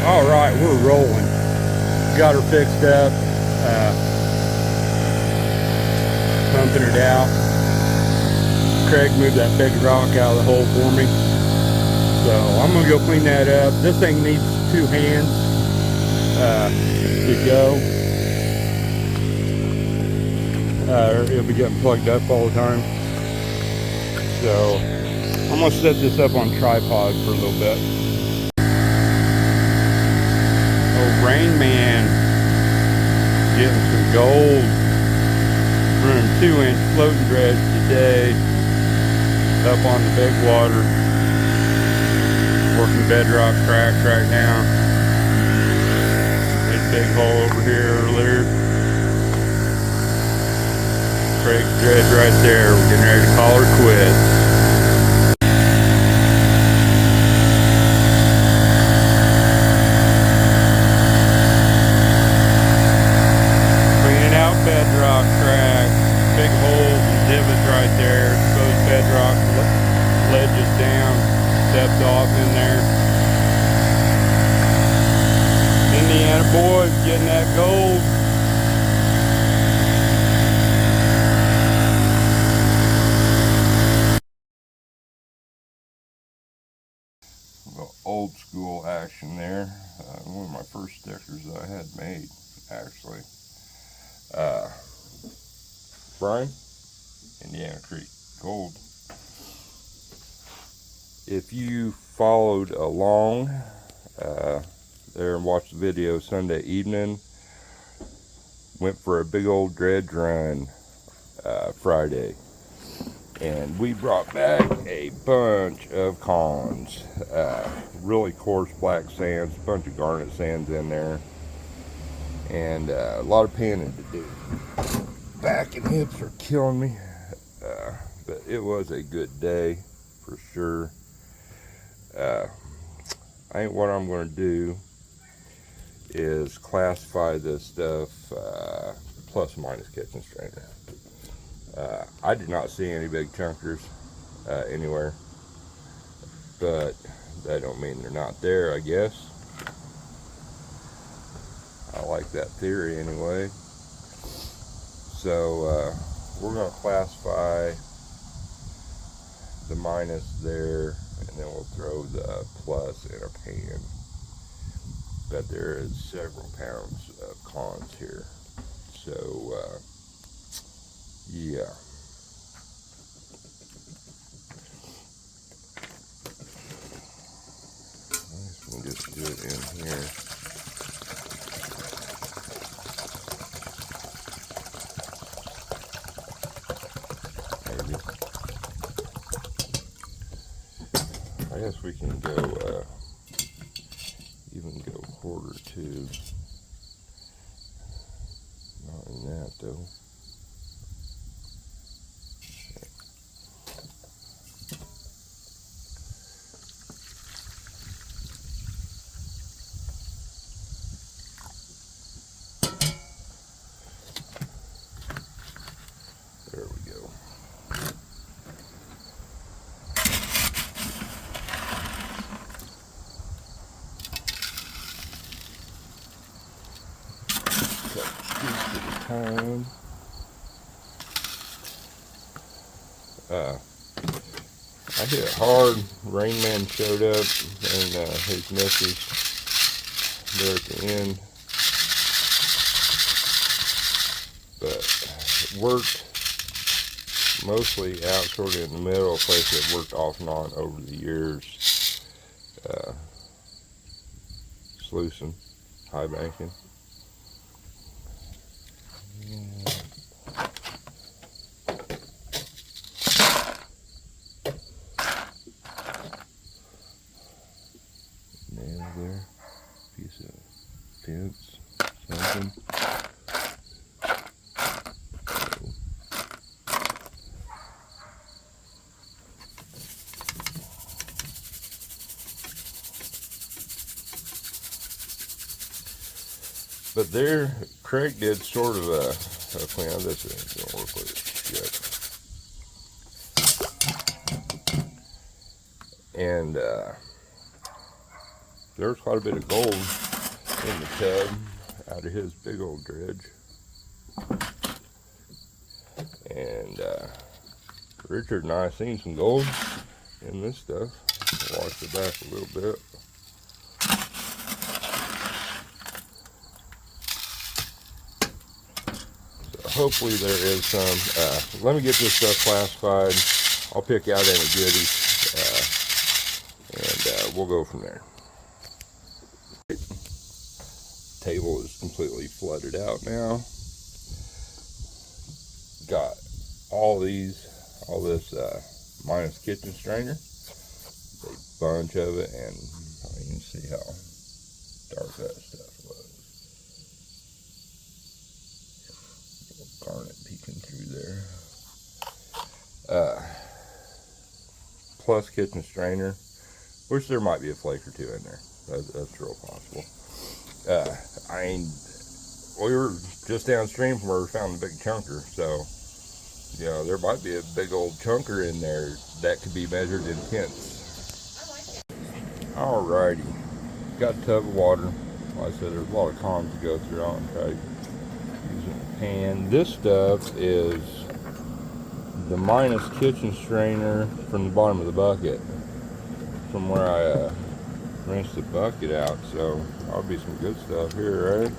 All right, we're rolling. Got her fixed up, pumping it out. Craig moved that big rock out of the hole for me, so I'm gonna go clean that up. This thing needs 2 hands to go. It'll be getting plugged up all the time, so I'm gonna set this up on tripod for a little bit. Oh, Rain Man getting some gold. Running 2-inch floating dredge today up on the big water. Working bedrock cracks right now. This big hole over here earlier. Craig's dredge right there. We're getting ready to call her quits. Bedrock cracks, big holes and divots right there, exposed bedrock ledges down, stepped off in there. Indiana boys getting that gold. Well, old school action there. One of my first stickers that I had made, actually. Brian, Indiana Creek gold. If you followed along there and watched the video Sunday evening, went for a big old dredge run Friday, and we brought back a bunch of cons, really coarse black sands, a bunch of garnet sands in there, and a lot of panning to do. Back and hips are killing me, but it was a good day for sure. I think what I'm going to do is classify this stuff plus minus catching strainer. I did not see any big chunkers anywhere, but that don't mean they're not there, I guess. I like that theory anyway. So we're going to classify the minus there, and then we'll throw the plus in a pan. But there is several pounds of cons here. So yeah. I guess we can just do it in here. I guess we can go, even go 1/4 too. Not in that though. There we go. Time. I hit it hard. Rain Man showed up and his missus there at the end, but it worked mostly out sort of in the middle, a place that worked off and on over the years. Sluicing, high banking. Nail there, piece of fence, something. But there, Craig did sort of a clean. This ain't gonna work with it yet. And There's quite a bit of gold in the tub out of his big old dredge. And Richard and I seen some gold in this stuff. Wash it back a little bit. So hopefully there is some. Let me get this stuff classified. I'll pick out any goodies, and we'll go from there. Table is completely flooded out now. Got all this minus kitchen strainer. A bunch of it, and you can see how dark that stuff was. Garnet peeking through there. Plus kitchen strainer, which there might be a flake or two in there. That's real possible. We were just downstream from where we found the big chunker, so you know there might be a big old chunker in there that could be measured in pints. Alrighty, got a tub of water. Like I said, there's a lot of cons to go through. I'm try using a pan. This stuff is the minus kitchen strainer from the bottom of the bucket, from where I rinsed the bucket out. So that'll be some good stuff here, right?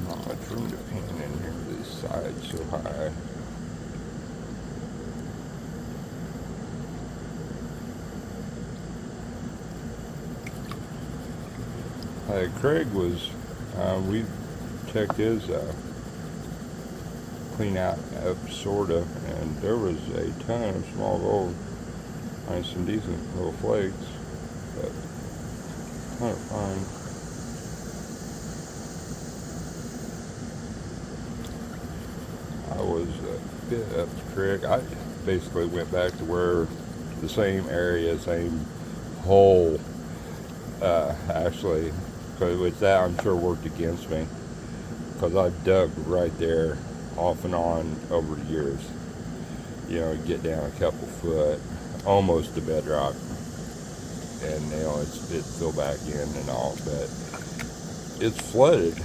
Not much room to pan in here. This side's so high. Craig was, we checked his clean out up sorta, and there was a ton of small gold. Some decent little flakes, but kind of fine. I was a bit up the creek. I basically went back to where the same area, same hole, actually, which that I'm sure worked against me, because I dug right there off and on over the years. You know, get down a couple foot, almost to bedrock, and you know it fill back in and all, but it's flooded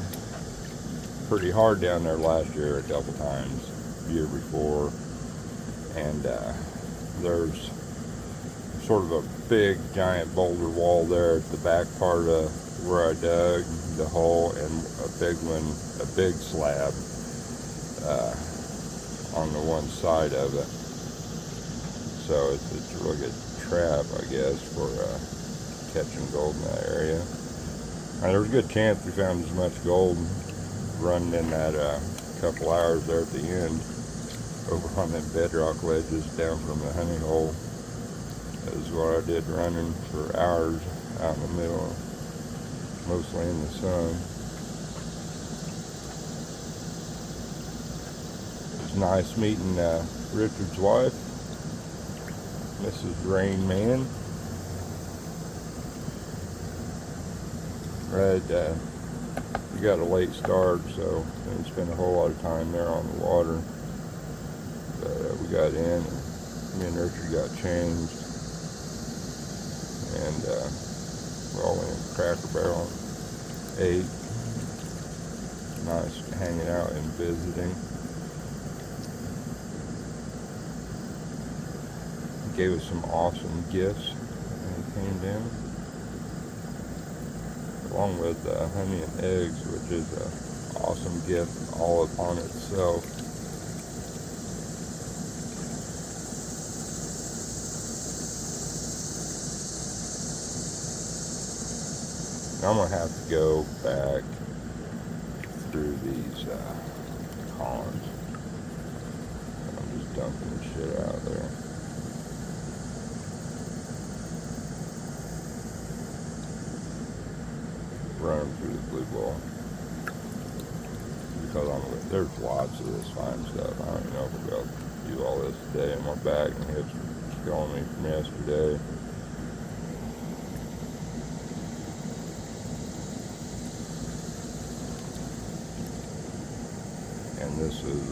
pretty hard down there last year a couple times, the year before, and there's sort of a big giant boulder wall there at the back part of where I dug the hole, and a big one, a big slab on the one side of it. So it's a really good trap, I guess, for catching gold in that area. And there's a good chance we found as much gold running in that couple hours there at the end, over on them bedrock ledges down from the honey hole. That is what I did, running for hours out in the middle, mostly in the sun. It was nice meeting Richard's wife, Mrs. Rain Man. We got a late start, so we didn't spend a whole lot of time there on the water. But we got in, and me and Richard got changed, and we all went in Cracker Barrel, ate. Nice hanging out and visiting. He gave us some awesome gifts when he came down, along with honey and eggs, which is an awesome gift all upon itself. I'm going to have to go back through these ponds. I'm just dumping the shit out there. Run them through the blue ball. Because there's lots of this fine stuff. I don't even know if we're going to do all this today. My back and hips are killing me from yesterday. And this is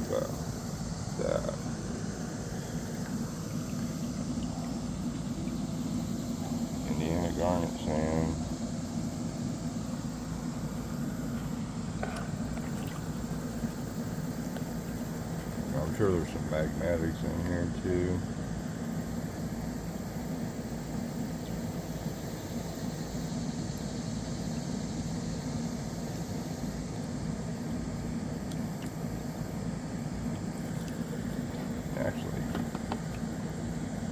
that. Indiana garnet sand. I'm sure there's some magnetics in here too. Actually,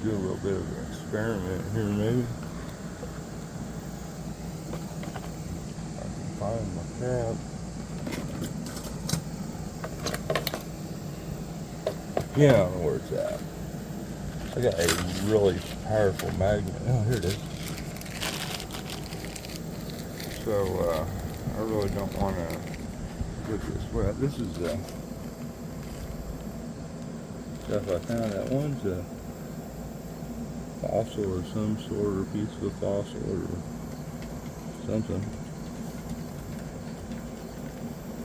do a little bit of an experiment here maybe. I can find my cap. Yeah, I don't know where it's at. I got a really powerful magnet. Oh, here it is. So, I really don't want to get this wet. This is stuff I found. That one's a fossil or some sort, or piece of a fossil or something.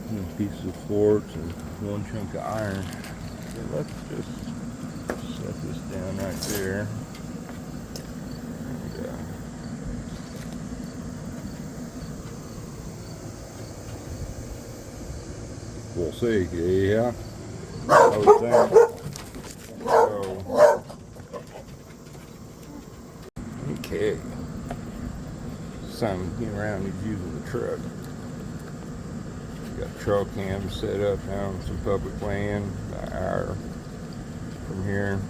And a piece of quartz and one chunk of iron. So let's just set this down right there. And, we'll see. Yeah. I would think. So, okay. Simon getting around, he's using the truck. Got trail cams set up now on some public land by hour from here.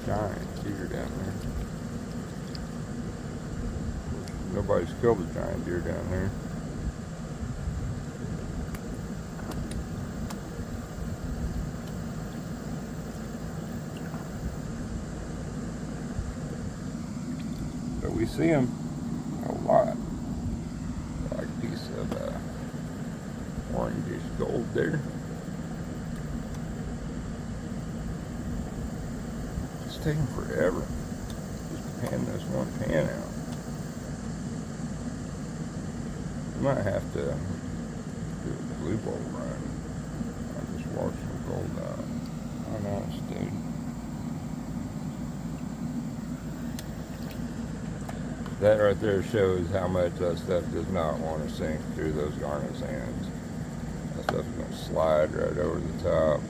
Giant deer down there. Nobody's killed a giant deer down there. But we see them a lot. Like a piece of orangish gold there. It's taking forever just to pan this one pan out. You might have to do a blue bolt run. I'll just wash some gold out. Oh no, dude. That right there shows how much that stuff does not want to sink through those garnet sands. That stuff's going to slide right over the top.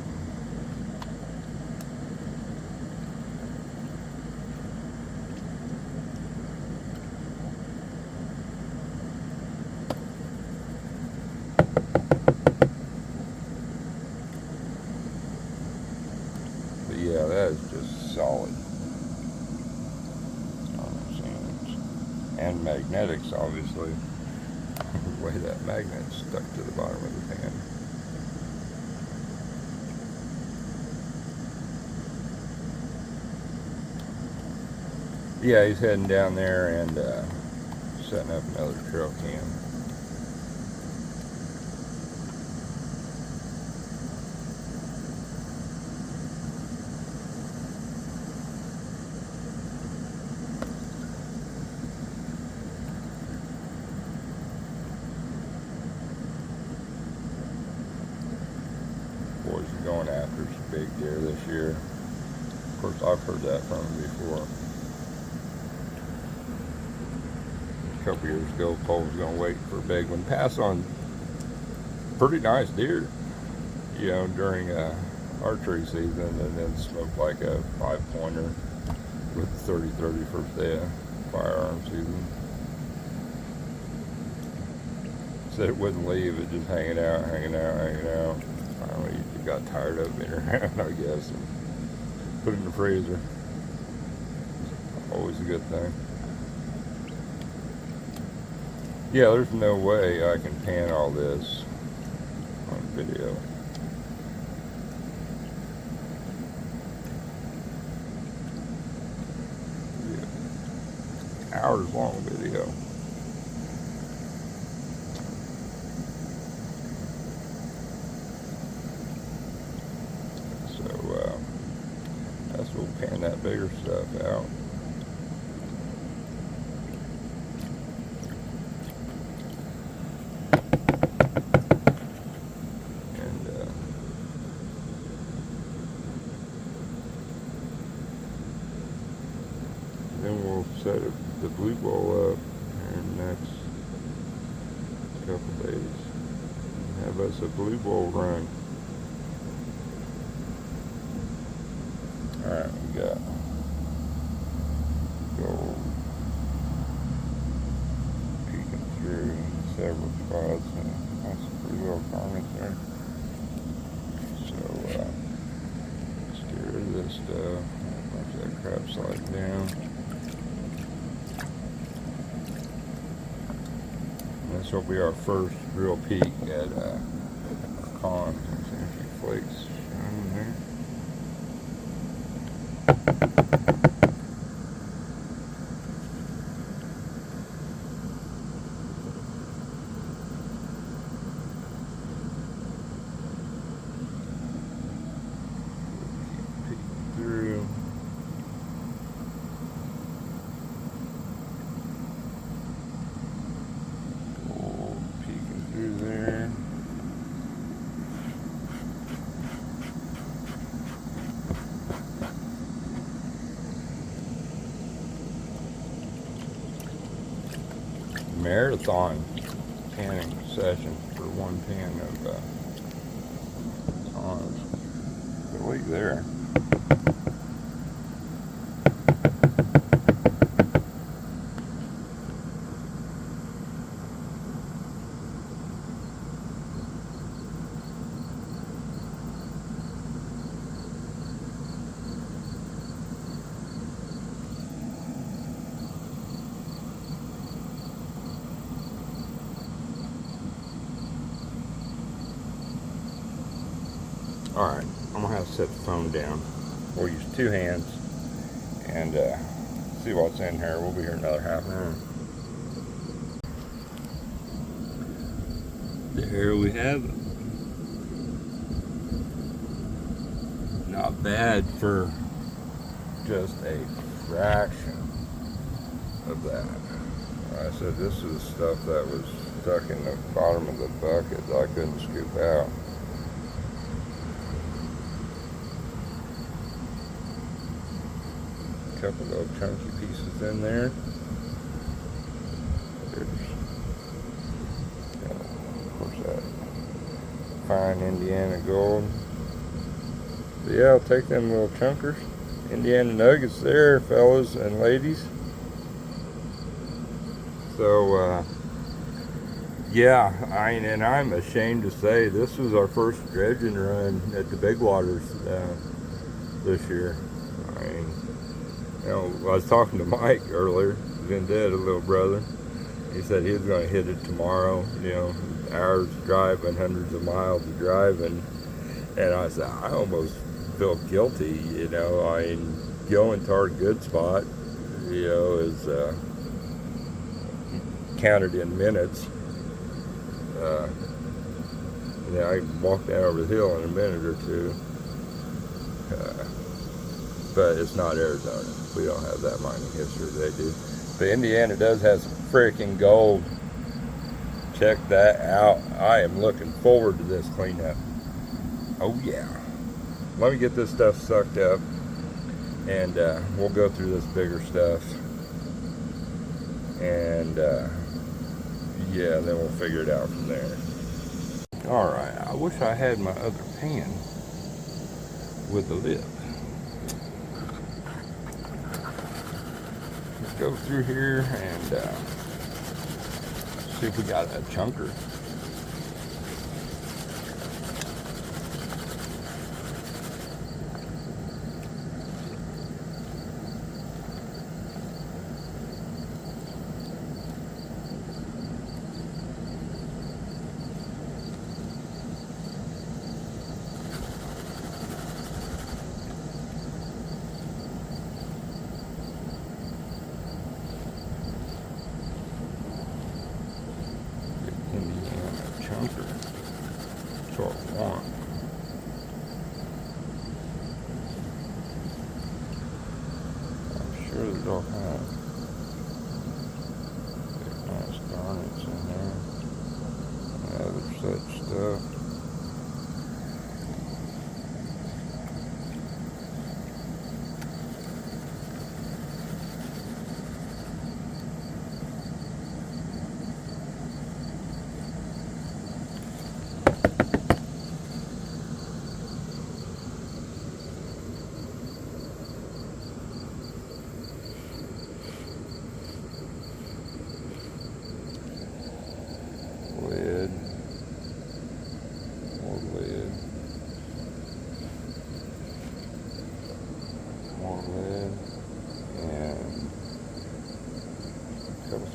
But yeah, that is just solid. And magnetics, obviously. The way that magnet's stuck to the bottom of the pan. Yeah, he's heading down there and setting up another trail cam. Boys are going after some big deer this year. Of course, I've heard that from them before. A couple years ago, Paul was going to wait for a big one. Pass on pretty nice deer, you know, during archery season, and then smoke like a 5-pointer with the 30-30 first day of firearm season. Said it wouldn't leave, it just hanging out. Finally, he got tired of being around, I guess, and put it in the freezer. Always a good thing. Yeah, there's no way I can pan all this on video. Yeah. Hours long video. So, that's we'll pan that bigger stuff out. blue ball up in the next couple days. Have us a blue ball run. Alright, we got gold peeking through several spots, and that's a pretty little garnet there. So let's get rid of this stuff. Let that crap slide down. And this will be our first real peek at our pond. There's a few flakes shining there. Through. Oh, peeking through there. Marathon canning session for one pan of LAWNS. Good leak there. Alright, I'm gonna have to set the phone down. We'll use two hands and see what's in here. We'll be here another half an hour. There we have it. Not bad for just a fraction of that. I said this is stuff that was stuck in the bottom of the bucket that I couldn't scoop out. Couple little chunky pieces in there. There's, of course, that fine Indiana gold. But yeah, I'll take them little chunkers. Indiana nuggets there, fellas and ladies. So, yeah, and I'm ashamed to say this was our first dredging run at the big waters this year. You know, I was talking to Mike earlier, Vendetta, little brother. He said he was going to hit it tomorrow, you know, hours driving, hundreds of miles of driving. And I said, I almost feel guilty, you know. I mean, going to our good spot, you know, is counted in minutes. You know, I can walk down over the hill in a minute or two. But it's not Arizona. We don't have that mining history they do. But Indiana does have some freaking gold. Check that out. I am looking forward to this cleanup. Oh yeah. Let me get this stuff sucked up and we'll go through this bigger stuff. And yeah, then we'll figure it out from there. Alright, I wish I had my other pan with the lip. Let's go through here and see if we got a chunker. There's all kind of nice garnets in there and other such stuff.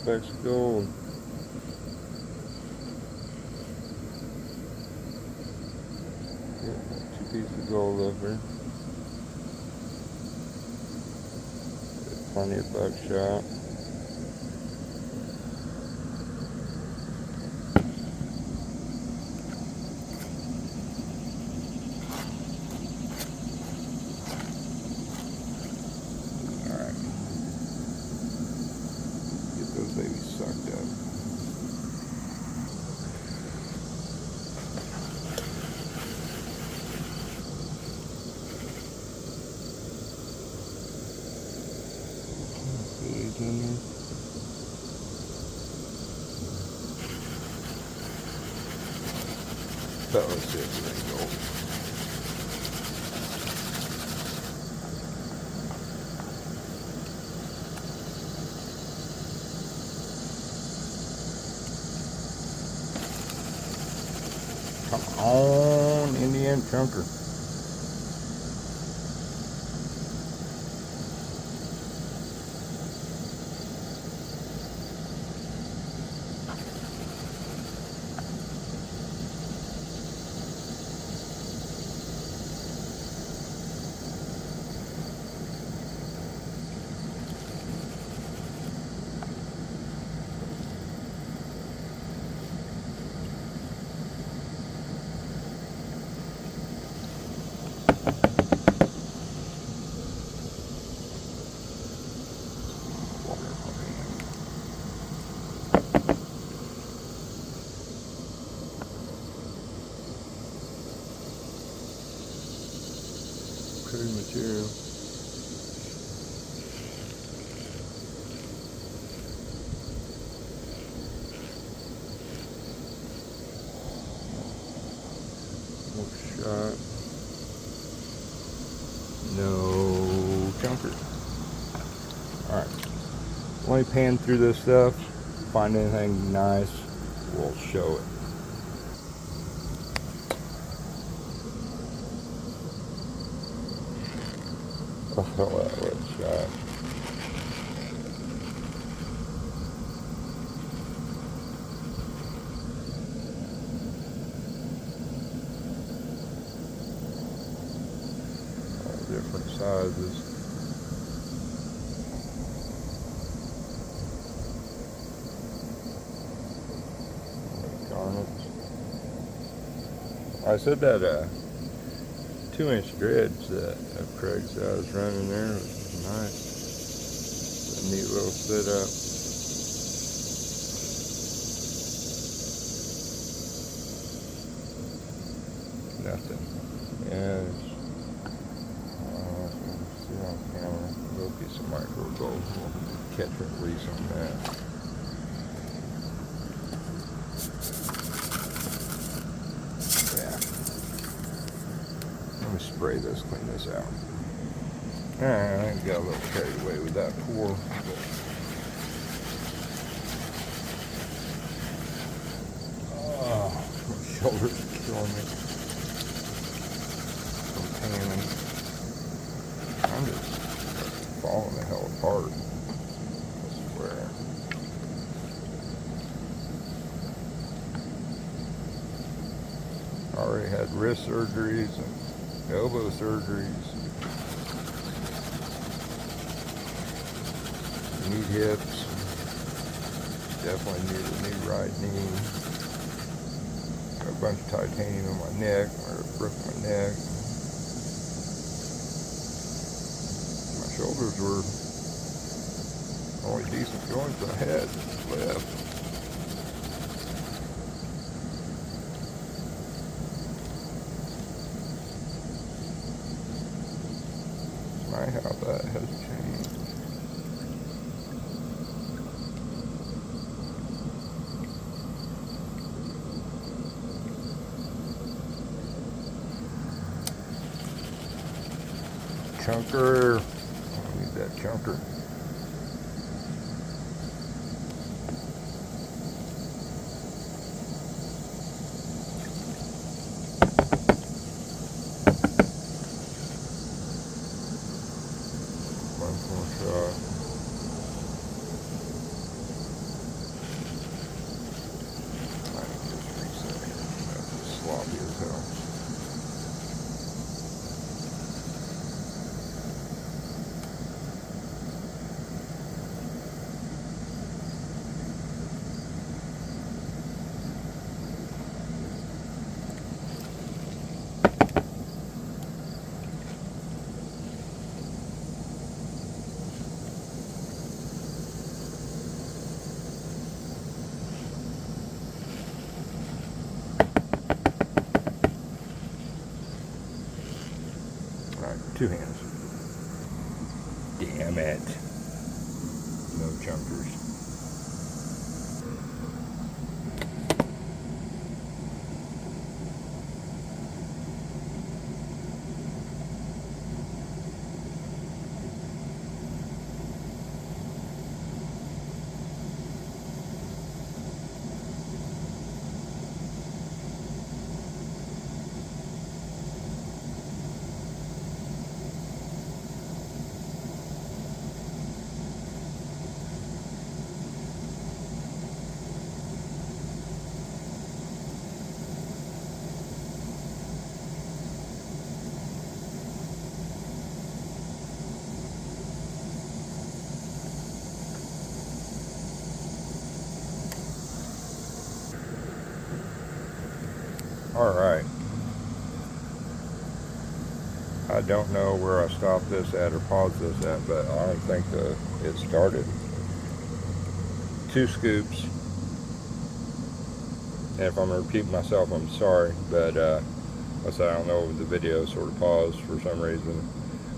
specks of gold. Yeah, 2 pieces of gold up there. Plenty of buckshot. Alright. Get those babies sucked up. These in there. But let's see if they gold. Come on, Indian chunker. Pretty material. No shot. No chunker. Alright. Let me pan through this stuff. Find anything nice, we'll show it. Oh, that was shot. All different sizes. Garnet. I said that 2-inch dredge that Craig said I was running there was nice. It's a neat little setup. Nothing. Yeah, see on camera. A little piece of micro gold. We'll catch and release on that. Let me spray this, clean this out. Alright, I got a little carried away with that pour. Oh, my shoulders are killing me from tanning. I'm just falling the hell apart. I swear. I already had wrist surgeries and elbow surgeries. Need hips. Definitely need a new right knee. Got a bunch of titanium on my neck, or it broke my neck. My shoulders were the only decent joints I had left. It's nice how that has changed. Chunker. I need that chunker. One more shot. 2 hands. Damn it. No chunkers. Alright, I don't know where I stopped this at or paused this at, but I don't think it started. 2 scoops, and if I'm repeating myself, I'm sorry, but I don't know, the video sort of paused for some reason.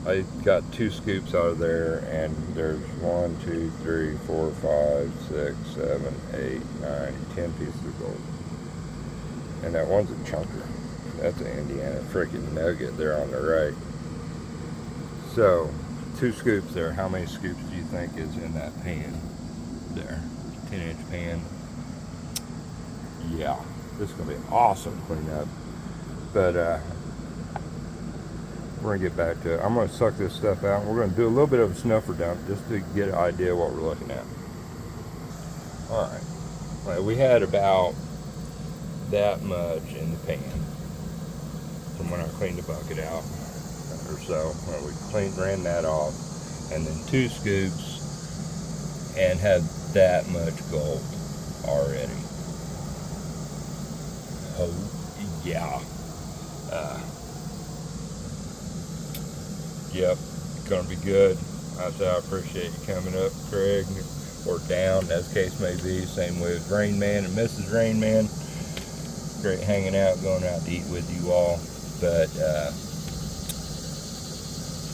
I got 2 scoops out of there, and there's 1, 2, 3, 4, 5, 6, 7, 8, 9, 10 pieces of gold. And that one's a chunker. That's an Indiana freaking nugget there on the right. So, 2 scoops there. How many scoops do you think is in that pan there? 10-inch pan. Yeah, this is going to be awesome cleanup. But we're going to get back to it. I'm going to suck this stuff out. We're going to do a little bit of a snuffer dump just to get an idea of what we're looking at. Alright. Well, we had about that much in the pan from when I cleaned the bucket out or so. Well, we ran that off, and then 2 scoops, and had that much gold already. Oh yeah. Yep, gonna be good. I appreciate you coming up, Craig, or down, as case may be. Same way with Rain Man and Mrs. Rain Man. Great hanging out, going out to eat with you all. But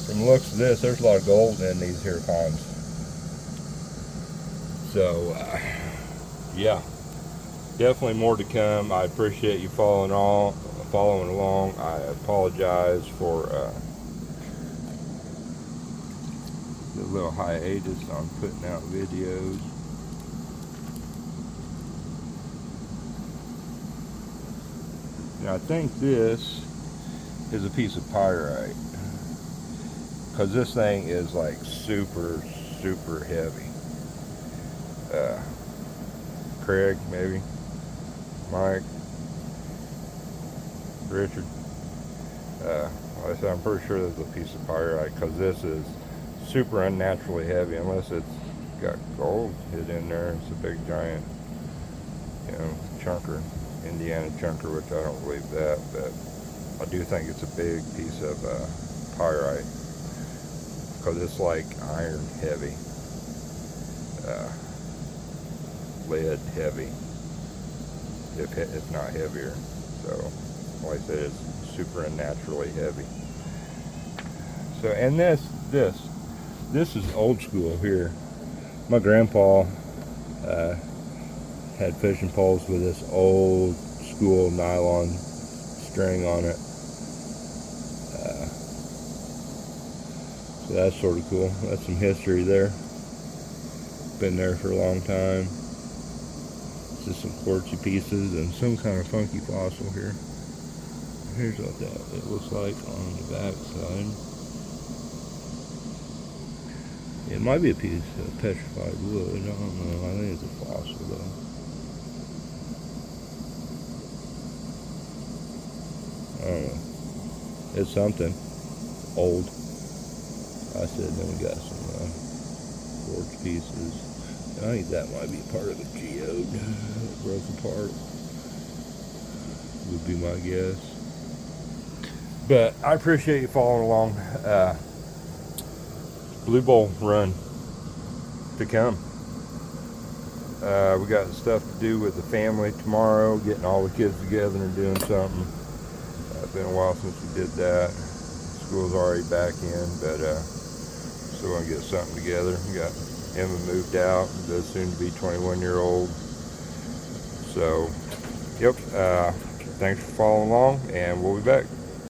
from the looks of this, there's a lot of gold in these here ponds. So yeah, definitely more to come. I appreciate you following along. I apologize for the little hiatus on putting out videos. Now, I think this is a piece of pyrite, because this thing is like super heavy. Craig, maybe Mike, Richard, like I said, I'm pretty sure this is a piece of pyrite, because this is super unnaturally heavy, unless it's got gold hid in there. It's a big giant, chunker. Indiana chunker, which I don't believe that, but I do think it's a big piece of pyrite, because it's like iron heavy, lead heavy, if not heavier. So like I said, it's super unnaturally heavy. So, and this is old school here. My grandpa had fishing poles with this old school nylon string on it. So that's sort of cool. That's some history there. Been there for a long time. Just some quartzy pieces and some kind of funky fossil here. Here's what it looks like on the back side. It might be a piece of petrified wood. I don't know. I think it's a fossil though. I don't know. It's something old. I said, then we got some quartz pieces. I think that might be part of the geode that broke apart. Would be my guess. But I appreciate you following along. Blue Bowl run to come. We got stuff to do with the family tomorrow, getting all the kids together and doing something. It's been a while since we did that. School's already back in, but still want to get something together. We got Emma moved out, the soon to be 21-year-old. So, yep, thanks for following along, and we'll be back.